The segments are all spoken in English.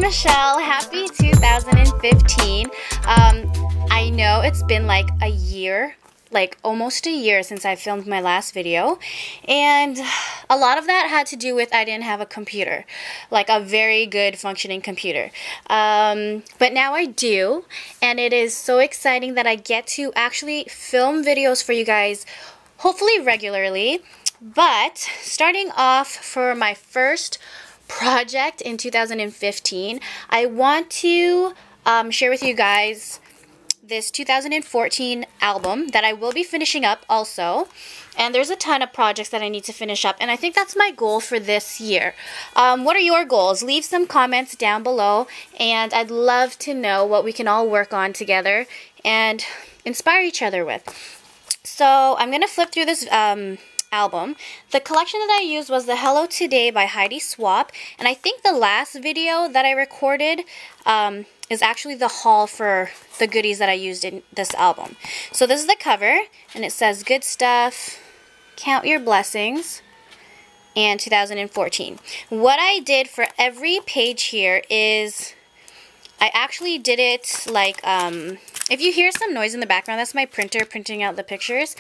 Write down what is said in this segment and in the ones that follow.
Michelle. Happy 2015. I know it's been like a year, like almost a year since I filmed my last video, and a lot of that had to do with I didn't have a computer, like a very good functioning computer. But now I do, and it is so exciting that I get to actually film videos for you guys, hopefully regularly. But starting off for my first project in 2015, I want to share with you guys this 2014 album that I will be finishing up also. And there's a ton of projects that I need to finish up, and I think that's my goal for this year. What are your goals? Leave some comments down below, and I'd love to know what we can all work on together and inspire each other with. So I'm going to flip through this album. The collection that I used was the Hello Today by Heidi Swapp, and I think the last video that I recorded is actually the haul for the goodies that I used in this album. So this is the cover, and it says good stuff, count your blessings, and 2014. What I did for every page here is I actually did it like, if you hear some noise in the background, that's my printer printing out the pictures.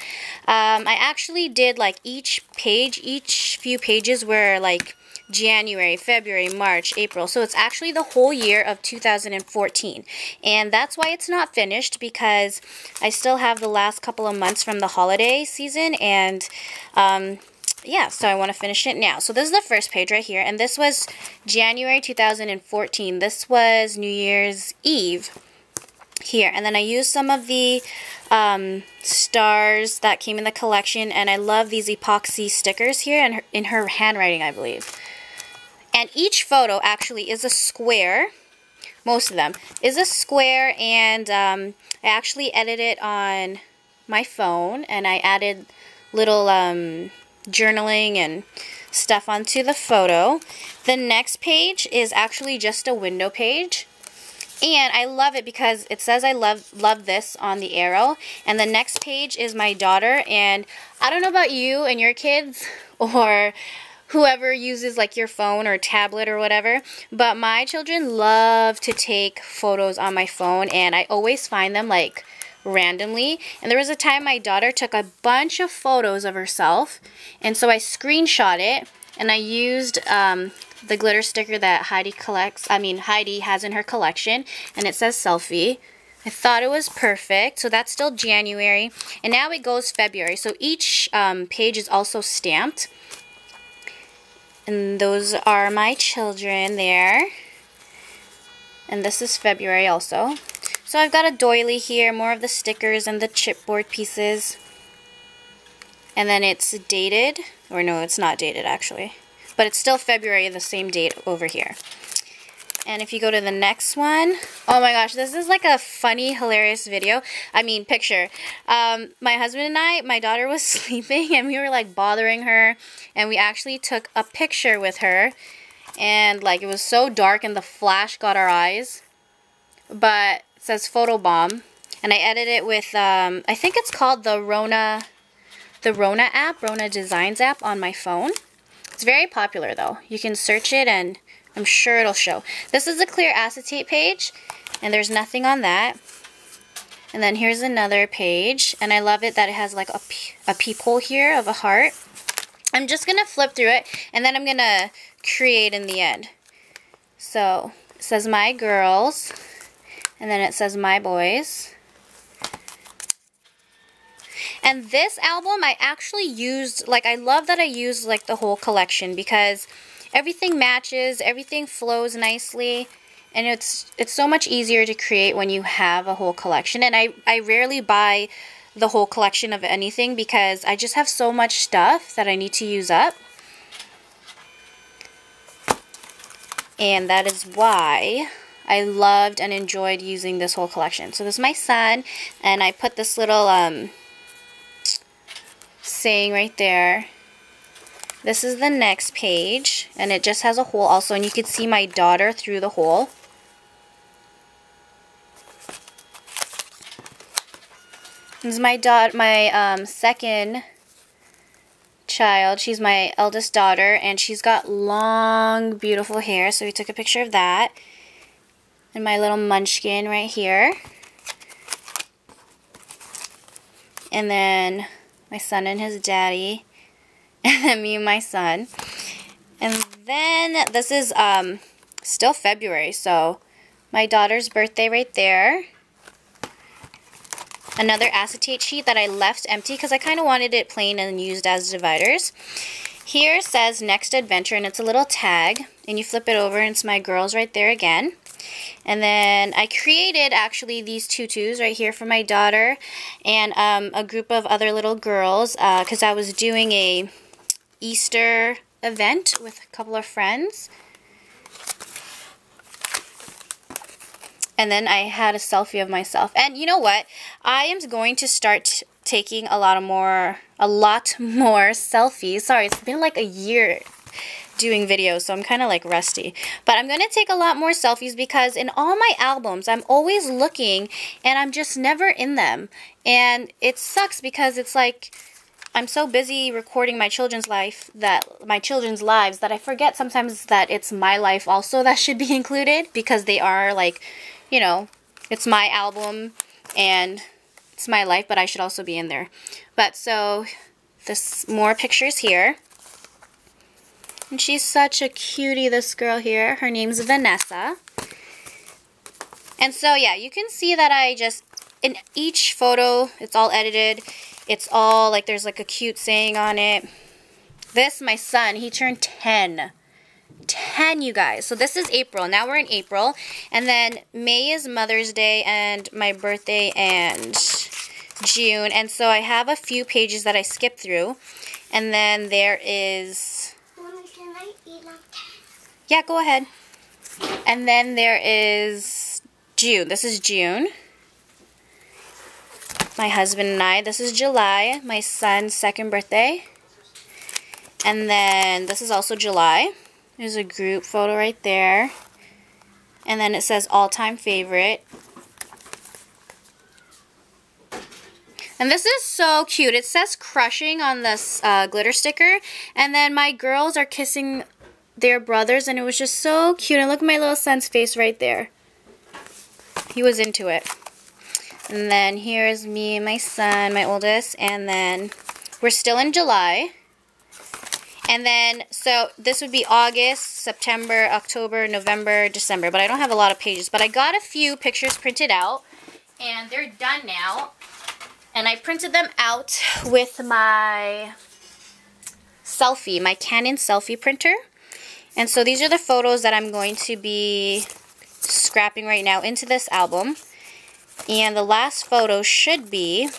I actually did like each few pages were like January, February, March, April. So it's actually the whole year of 2014. And that's why it's not finished, because I still have the last couple of months from the holiday season, and yeah, so I want to finish it now. So this is the first page right here, and this was January 2014. This was New Year's Eve here, and then I used some of the stars that came in the collection, and I love these epoxy stickers here, and in her handwriting, I believe. And each photo actually is a square. Most of them is a square, and I actually edited it on my phone, and I added little journaling and stuff onto the photo. The next page is actually just a window page, and I love it because it says I love this on the arrow. And the next page is my daughter, and I don't know about you and your kids or whoever uses like your phone or tablet or whatever, but my children love to take photos on my phone, and I always find them like randomly. And there was a time my daughter took a bunch of photos of herself, and so I screenshot it, and I used the glitter sticker that Heidi has in her collection, and it says selfie. I thought it was perfect. So that's still January, and now it goes February. So each page is also stamped, and those are my children there, and this is February also. So I've got a doily here, more of the stickers and the chipboard pieces. And then it's dated, or no, it's not dated actually, but it's still February, the same date over here. And if you go to the next one, oh my gosh, this is like a funny, hilarious picture. My husband and my daughter was sleeping, and we were like bothering her, and we actually took a picture with her, and like it was so dark and the flash got our eyes, but it says photo bomb, and I edited it with I think it's called the Rona app, Rona Designs app on my phone. It's very popular though. You can search it and I'm sure it'll show. This is a clear acetate page, and there's nothing on that. And then here's another page, and I love it that it has like a peephole here of a heart. I'm just gonna flip through it, and then I'm gonna create in the end. So it says my girls, and then it says my boys. And this album I actually used, like, I love that I used like the whole collection, because everything matches, everything flows nicely, and it's so much easier to create when you have a whole collection. And I rarely buy the whole collection of anything because I just have so much stuff that I need to use up. And that is why I loved and enjoyed using this whole collection. So this is my son, and I put this little saying right there. This is the next page, and it just has a hole also, and you can see my daughter through the hole. This is my second child. She's my eldest daughter, and she's got long, beautiful hair, so we took a picture of that. And my little munchkin right here. And then my son and his daddy. And then me and my son. And then this is still February, so my daughter's birthday right there. Another acetate sheet that I left empty because I kind of wanted it plain and used as dividers. Here says Next Adventure, and it's a little tag. And you flip it over, and it's my girls right there again. And then I created actually these tutus right here for my daughter and a group of other little girls because I was doing a Easter event with a couple of friends. And then I had a selfie of myself. And you know what? I am going to start taking a lot more selfies. Sorry, it's been like a year doing videos, so I'm kind of like rusty. But I'm going to take a lot more selfies because in all my albums, I'm always looking and I'm just never in them. And it sucks because it's like I'm so busy recording my children's lives that I forget sometimes that it's my life also that should be included because they are like, you know, it's my album and it's my life, but I should also be in there. But so this more pictures here. And she's such a cutie, this girl here. Her name's Vanessa. And so, yeah, you can see that I just, in each photo, it's all edited. It's all, like, there's, like, a cute saying on it. This, my son, he turned 10. 10, you guys. So this is April. Now we're in April. And then May is Mother's Day and my birthday and June. And so I have a few pages that I skipped through. And then there is... Yeah, go ahead. And then there is June. This is June. My husband and I. This is July. My son's second birthday. And then this is also July. There's a group photo right there. And then it says all-time favorite. And this is so cute. It says crushing on this glitter sticker. And then my girls are kissing their brothers, and it was just so cute. And look at my little son's face right there. He was into it. And then here's me and my son, my oldest. And then we're still in July. And then, so this would be August, September, October, November, December. But I don't have a lot of pages. But I got a few pictures printed out. And they're done now. And I printed them out with my selfie, my Canon selfie printer. And so these are the photos that I'm going to be scrapping right now into this album. And the last photo should be